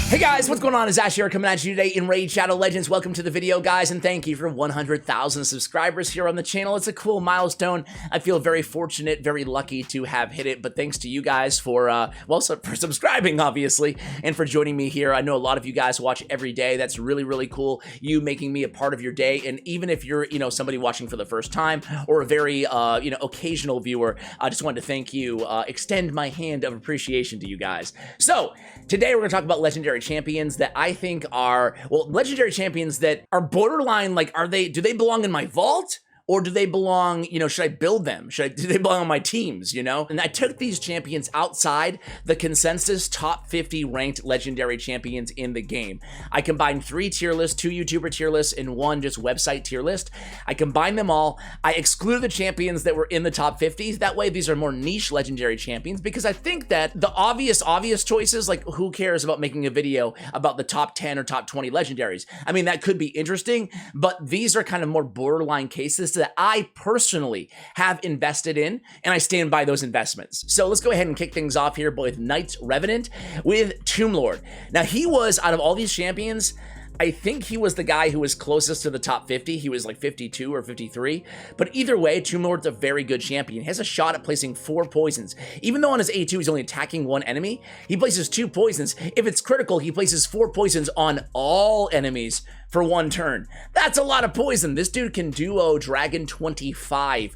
Hey guys, what's going on? It's Ash here coming at you today in Raid Shadow Legends. Welcome to the video, guys, and thank you for 100,000 subscribers here on the channel. It's a cool milestone. I feel very fortunate, very lucky to have hit it, but thanks to you guys for, for subscribing, obviously, and for joining me here. I know a lot of you guys watch every day. That's really, really cool. You making me a part of your day, and even if you're, somebody watching for the first time or a very, occasional viewer, I just wanted to thank you, extend my hand of appreciation to you guys. So, today we're going to talk about legendary champions that I think are, legendary champions that are borderline, do they belong in my vault? Or do they belong, should I build them? Do they belong on my teams, And I took these champions outside the consensus top 50 ranked legendary champions in the game. I combined 3 tier lists, 2 YouTuber tier lists, and 1 just website tier list. I combined them all. I excluded the champions that were in the top 50s. That way, these are more niche legendary champions because I think that the obvious choices, like who cares about making a video about the top 10 or top 20 legendaries? I mean, that could be interesting, but these are kind of more borderline cases that I personally have invested in, and I stand by those investments. So let's go ahead and kick things off here with Knight's Revenant with Tomblord. Now, he was, out of all these champions, I think he was the guy who was closest to the top 50. He was like 52 or 53. But either way, Tomblord's a very good champion. He has a shot at placing 4 poisons. Even though on his A2 he's only attacking 1 enemy, he places 2 poisons. If it's critical, he places 4 poisons on all enemies for 1 turn. That's a lot of poison. This dude can duo Dragon 25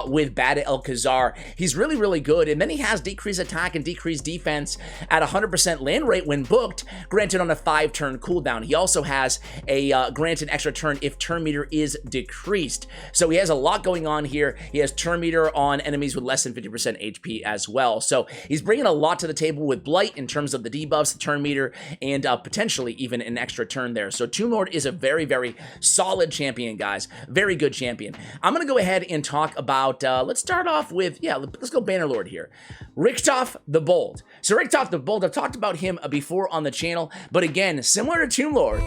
with Bad Alcazar. He's really, really good. And then he has decreased attack and decreased defense at 100% land rate when booked, granted on a 5-turn cooldown. He also has a granted extra turn if turn meter is decreased. So he has a lot going on here. He has turn meter on enemies with less than 50% HP as well. So he's bringing a lot to the table with Blight in terms of the debuffs, the turn meter, and potentially even an extra turn there. So Tomblord is a very, very solid champion, guys. Very good champion. I'm going to go ahead and talk about, let's start off with, let's go Bannerlord here. Richtof the Bold. So Richtof the Bold, I've talked about him before on the channel, but again, similar to Tomblord,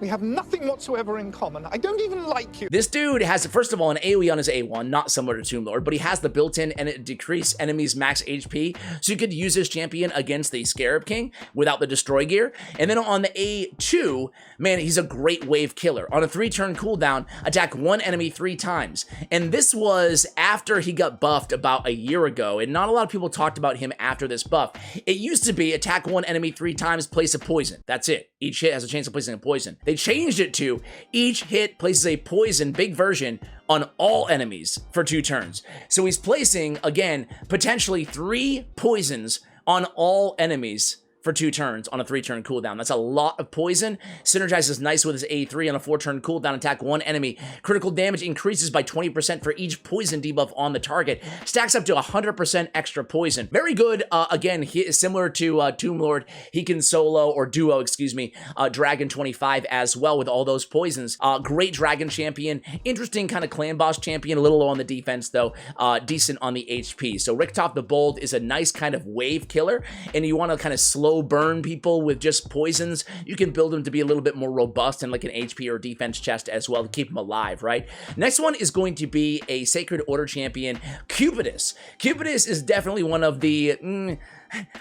we have nothing whatsoever in common. I don't even like you. This dude has, first of all, an AoE on his A1, not similar to Tomblord, but he has the built-in and it decrease enemies max HP, so you could use this champion against the Scarab King without the Destroy gear. And then on the A2, man, he's a great wave killer. On a 3-turn cooldown, attack 1 enemy 3 times. And this was after he got buffed about a year ago, and not a lot of people talked about him after this buff. It used to be attack 1 enemy 3 times, place a poison. That's it. Each hit has a chance of placing a poison. They changed it to each hit places a poison, big version, on all enemies for 2 turns. So he's placing, again, potentially 3 poisons on all enemies for 2 turns on a 3-turn cooldown. That's a lot of poison. Synergizes nice with his A3 on a 4-turn cooldown. Attack 1 enemy. Critical damage increases by 20% for each poison debuff on the target. Stacks up to 100% extra poison. Very good. Again, he is similar to Tomblord. He can solo, or duo, Dragon 25 as well with all those poisons. Great Dragon champion. Interesting kind of clan boss champion. A little low on the defense, though. Decent on the HP. So Richtof the Bold is a nice kind of wave killer, and you want to kind of slow burn people with just poisons. You can build them to be a little bit more robust and like an HP or defense chest as well to keep them alive, right? Next one is going to be a Sacred Order champion, Cupidus. Cupidus is definitely one of the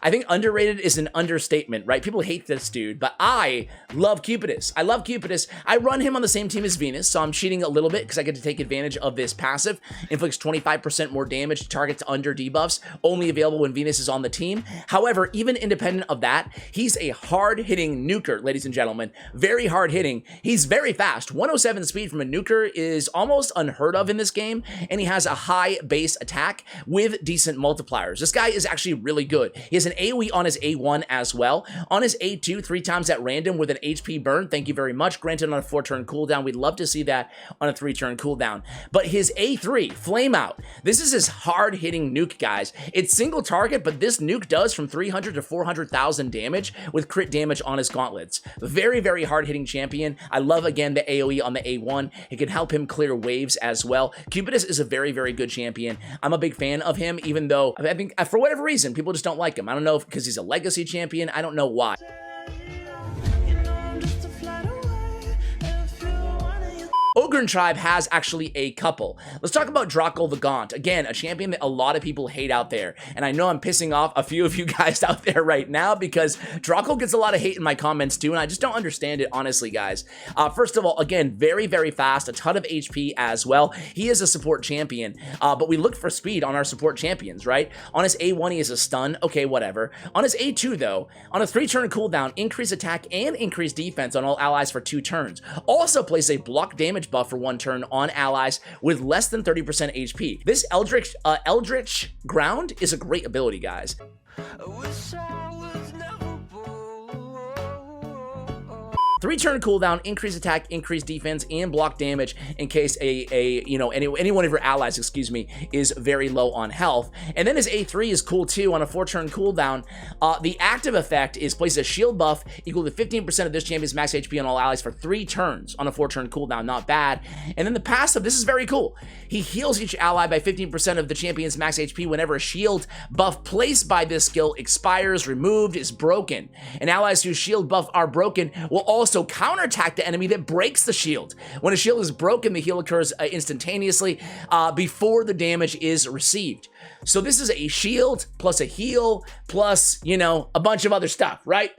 I think underrated is an understatement, right? People hate this dude, but I love Cupidus. I love Cupidus. I run him on the same team as Venus, so I'm cheating a little bit because I get to take advantage of this passive. Inflicts 25% more damage to targets under debuffs, only available when Venus is on the team. However, even independent of that, he's a hard-hitting nuker, ladies and gentlemen. Very hard-hitting. He's very fast. 107 speed from a nuker is almost unheard of in this game, and he has a high base attack with decent multipliers. This guy is actually really good. He has an AoE on his A1 as well. On his A2, 3 times at random with an HP burn. Thank you very much. Granted on a 4-turn cooldown. We'd love to see that on a 3-turn cooldown. But his A3, Flame Out. This is his hard-hitting nuke, guys. It's single target, but this nuke does from 300 to 400,000 damage with crit damage on his gauntlets. Very, very hard-hitting champion. I love, again, the AoE on the A1. It can help him clear waves as well. Cupidus is a very, very good champion. I'm a big fan of him, even though I think for whatever reason, people just don't like him. I don't know if because he's a legacy champion. I don't know why. Pilgrim Tribe has actually a couple. Let's talk about Draco the Gaunt. Again, a champion that a lot of people hate out there. And I know I'm pissing off a few of you guys out there right now because Draco gets a lot of hate in my comments too, and I just don't understand it, honestly, guys. First of all, again, very, very fast, a ton of HP as well. He is a support champion, but we look for speed on our support champions, right? On his A1, he is a stun. Okay, whatever. On his A2, though, on a 3-turn cooldown, increase attack and increase defense on all allies for 2 turns. Also place a block damage buff for 1 turn on allies with less than 30% HP. This Eldritch Ground is a great ability, guys. 3-turn cooldown, increase attack, increase defense, and block damage in case any one of your allies, excuse me, is very low on health. And then his A3 is cool too on a 4-turn cooldown. The active effect is place a shield buff equal to 15% of this champion's max HP on all allies for 3 turns on a 4-turn cooldown. Not bad. And then the passive, this is very cool. He heals each ally by 15% of the champion's max HP whenever a shield buff placed by this skill expires, removed, is broken. And allies whose shield buff are broken will also counterattack the enemy that breaks the shield. When a shield is broken, the heal occurs instantaneously before the damage is received. So this is a shield plus a heal plus, a bunch of other stuff, right?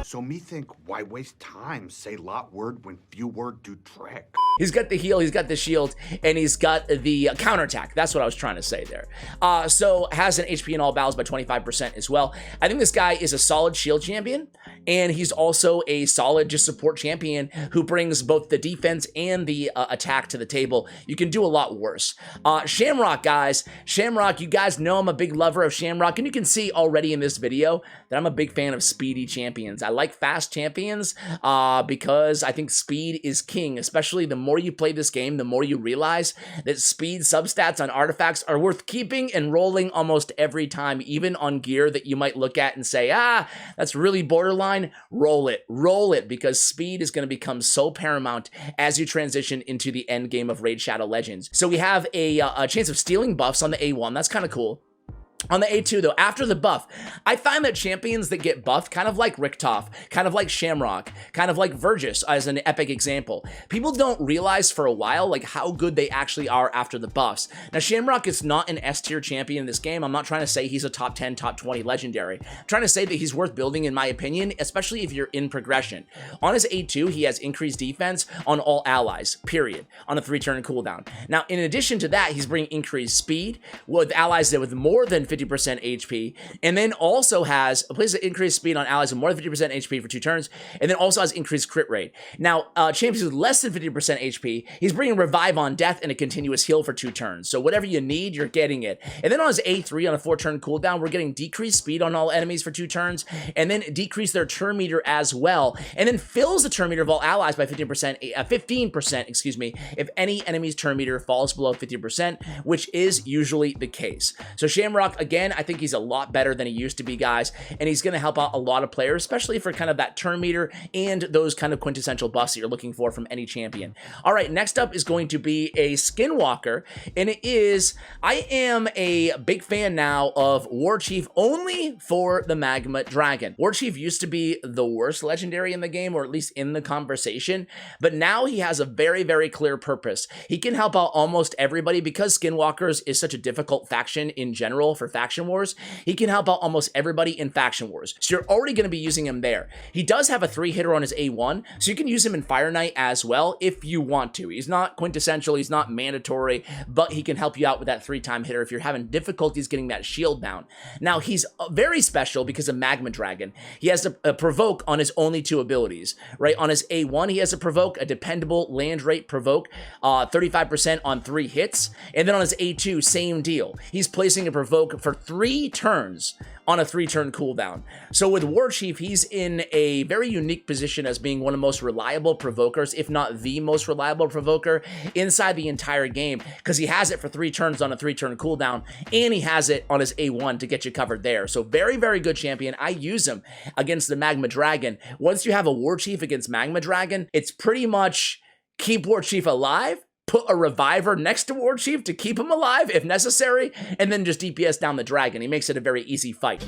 So me think, why waste time? Say lot word when few word do trick. He's got the heal, he's got the shield, and he's got the counterattack. That's what I was trying to say there. So has an HP in all battles by 25% as well. I think this guy is a solid shield champion, and he's also a solid just support champion who brings both the defense and the attack to the table. You can do a lot worse. Shamrock, guys. Shamrock, you guys know I'm a big lover of Shamrock, and you can see already in this video that I'm a big fan of speedy champions. I like fast champions because I think speed is king, especially the more you play this game, the more you realize that speed substats on artifacts are worth keeping and rolling almost every time, even on gear that you might look at and say, that's really borderline. Roll it, because speed is going to become so paramount as you transition into the end game of Raid Shadow Legends. So we have a chance of stealing buffs on the A1. That's kind of cool. On the A2, though, after the buff, I find that champions that get buffed, kind of like Richtof, kind of like Shamrock, kind of like Vergis as an epic example, people don't realize for a while like how good they actually are after the buffs. Now, Shamrock is not an S-tier champion in this game. I'm not trying to say he's a top 10, top 20 legendary. I'm trying to say that he's worth building, in my opinion, especially if you're in progression. On his A2, he has increased defense on all allies, period, on a 3-turn cooldown. Now, in addition to that, he's bringing increased speed with allies that with more than 50% HP, and then also has a place to increase speed on allies with more than 50% HP for 2 turns, and then also has increased crit rate. Now, champions with less than 50% HP, he's bringing revive on death and a continuous heal for 2 turns. So whatever you need, you're getting it. And then on his A3 on a 4-turn cooldown, we're getting decreased speed on all enemies for 2 turns, and then decrease their turn meter as well, and then fills the turn meter of all allies by 15%, excuse me, if any enemy's turn meter falls below 50%, which is usually the case. So Shamrock, again, I think he's a lot better than he used to be, guys, and he's going to help out a lot of players, especially for kind of that turn meter and those kind of quintessential buffs that you're looking for from any champion. All right, next up is going to be a Skinwalker, and it is, I am a big fan now of Warchief only for the Magma Dragon. Warchief used to be the worst legendary in the game, or at least in the conversation, but now he has a very, very clear purpose. He can help out almost everybody because Skinwalkers is such a difficult faction in general for faction wars. He can help out almost everybody in faction wars. So you're already going to be using him there. He does have a 3-hitter on his A1, so you can use him in Fire Knight as well if you want to. He's not quintessential, he's not mandatory, but he can help you out with that 3-time hitter if you're having difficulties getting that shield down. Now, he's very special because of Magma Dragon. He has a provoke on his only 2 abilities, right? On his A1, he has a provoke, a dependable land rate provoke, 35% on 3 hits, and then on his A2, same deal. He's placing a provoke for 3 turns on a 3-turn cooldown. So with Warchief, he's in a very unique position as being one of the most reliable provokers, if not the most reliable provoker inside the entire game, because he has it for 3 turns on a 3-turn cooldown, and he has it on his A1 to get you covered there. So very, very good champion. I use him against the Magma Dragon. Once you have a Warchief against Magma Dragon, it's pretty much keep Warchief alive, put a reviver next to Warchief to keep him alive if necessary, and then just DPS down the dragon. He makes it a very easy fight.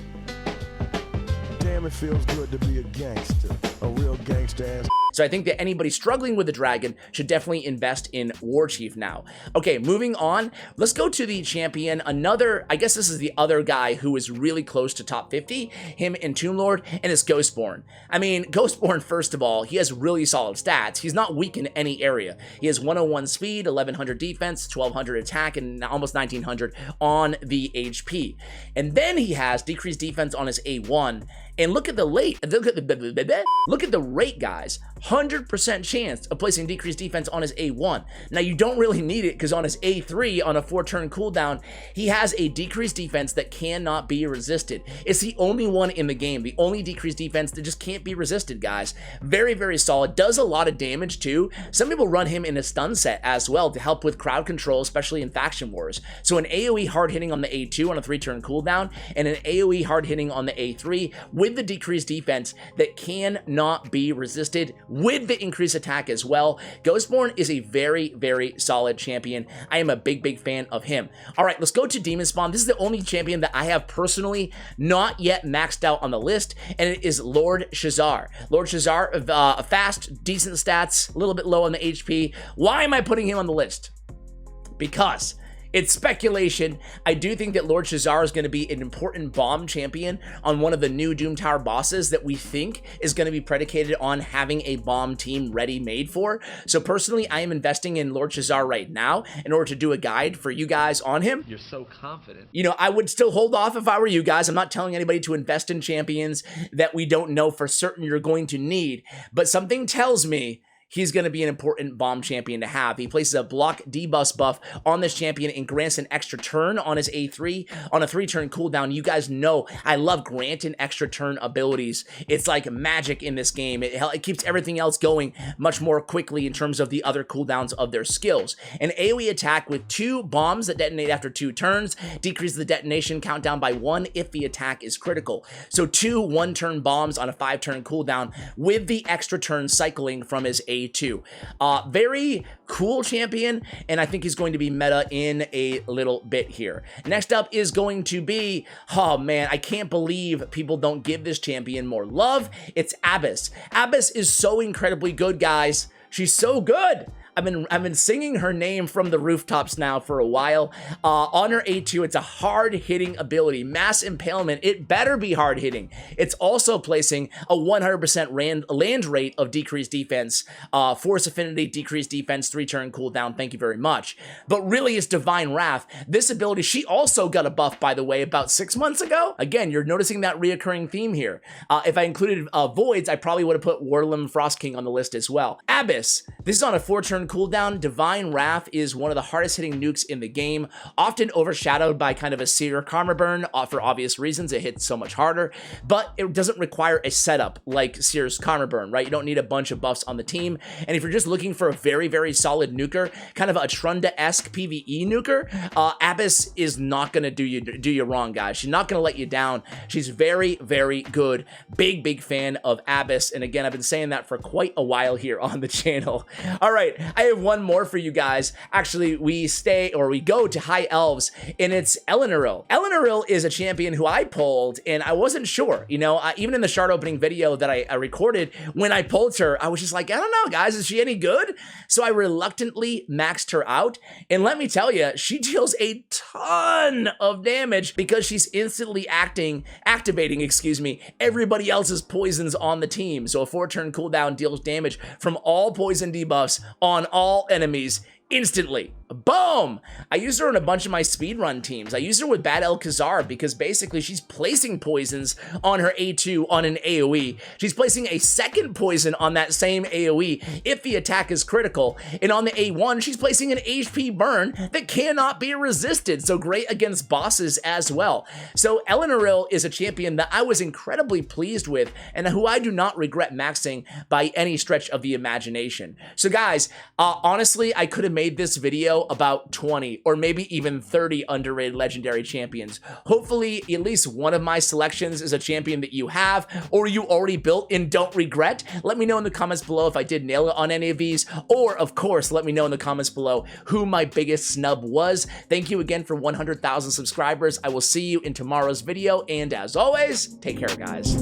Damn, it feels good to be a gangster, a real gangster ass. So I think that anybody struggling with the dragon should definitely invest in Warchief now. Okay, moving on. Let's go to the champion. Another, I guess this is the other guy who is really close to top 50. Him and Tomblord, and it's Ghostborn. I mean, Ghostborn, first of all, he has really solid stats. He's not weak in any area. He has 101 speed, 1100 defense, 1200 attack, and almost 1900 on the HP. And then he has decreased defense on his A1. And look at the rate, guys. 100% chance of placing decreased defense on his A1. Now, you don't really need it because on his A3, on a 4-turn cooldown, he has a decreased defense that cannot be resisted. It's the only one in the game, the only decreased defense that just can't be resisted, guys. Very, very solid. Does a lot of damage, too. Some people run him in a stun set as well to help with crowd control, especially in faction wars. So an AoE hard hitting on the A2 on a 3-turn cooldown, and an AoE hard hitting on the A3 with the decreased defense that cannot be resisted with the increased attack as well. Ghostborn is a very, very solid champion. I am a big, big fan of him. All right, let's go to Demon Spawn. This is the only champion that I have personally not yet maxed out on the list, and it is Lord Shazaar. Lord Shazaar, fast, decent stats, a little bit low on the HP. Why am I putting him on the list? Because it's speculation. I do think that Lord Shazaar is going to be an important bomb champion on one of the new Doom Tower bosses that we think is going to be predicated on having a bomb team ready made for. So personally, I am investing in Lord Shazaar right now in order to do a guide for you guys on him. You're so confident. You know, I would still hold off if I were you guys. I'm not telling anybody to invest in champions that we don't know for certain you're going to need, but something tells me he's going to be an important bomb champion to have. He places a block debuff buff on this champion and grants an extra turn on his A3 on a 3-turn cooldown. You guys know I love granting extra turn abilities. It's like magic in this game. It keeps everything else going much more quickly in terms of the other cooldowns of their skills. An AoE attack with 2 bombs that detonate after 2 turns decreases the detonation countdown by 1 if the attack is critical. So 2 1-turn bombs on a 5-turn cooldown with the extra turn cycling from his A2. Very cool champion, and I think he's going to be meta in a little bit here. Next up is going to be, oh man, I can't believe people don't give this champion more love. It's Abbess. Abbess is so incredibly good, guys. She's so good. I've been singing her name from the rooftops now for a while. On her A2, it's a hard-hitting ability. Mass Impalement, it better be hard-hitting. It's also placing a 100% land rate of decreased defense, Force Affinity, decreased defense, 3-turn cooldown, thank you very much. But really, it's Divine Wrath. This ability, she also got a buff, by the way, about 6 months ago. Again, you're noticing that reoccurring theme here. If I included Voids, I probably would have put Warlim Frost King on the list as well. Abbess, this is on a 4-turn cooldown. Divine Wrath is one of the hardest hitting nukes in the game, often overshadowed by kind of a Seer Karma Burn for obvious reasons. It hits so much harder, but it doesn't require a setup like Seer's Karma Burn, right? You don't need a bunch of buffs on the team. And if you're just looking for a very, very solid nuker, kind of a Trunda-esque PvE nuker, Abbess is not going to do you wrong, guys. She's not going to let you down. She's very, very good. Big, big fan of Abbess. And again, I've been saying that for quite a while here on the channel. All right, I have one more for you guys. Actually, we go to High Elves, and it's Eleanor. Eleanor is a champion who I pulled, and I wasn't sure. You know, even in the shard opening video that I recorded, when I pulled her, I was just like, I don't know, guys, is she any good? So I reluctantly maxed her out, and let me tell you, she deals a ton of damage because she's instantly activating, everybody else's poisons on the team. So a 4-turn cooldown deals damage from all poison debuffs on all enemies instantly. Boom! I used her in a bunch of my speedrun teams. I used her with Bad El Khazar because basically she's placing poisons on her A2 on an AoE. She's placing a second poison on that same AoE if the attack is critical. And on the A1, she's placing an HP burn that cannot be resisted. So great against bosses as well. So Eleanor is a champion that I was incredibly pleased with and who I do not regret maxing by any stretch of the imagination. So guys, honestly, I could have made this video about 20 or maybe even 30 underrated legendary champions. Hopefully, at least one of my selections is a champion that you have or you already built and don't regret. Let me know in the comments below if I did nail it on any of these, or of course, let me know in the comments below who my biggest snub was. Thank you again for 100,000 subscribers. I will see you in tomorrow's video, and as always, take care, guys.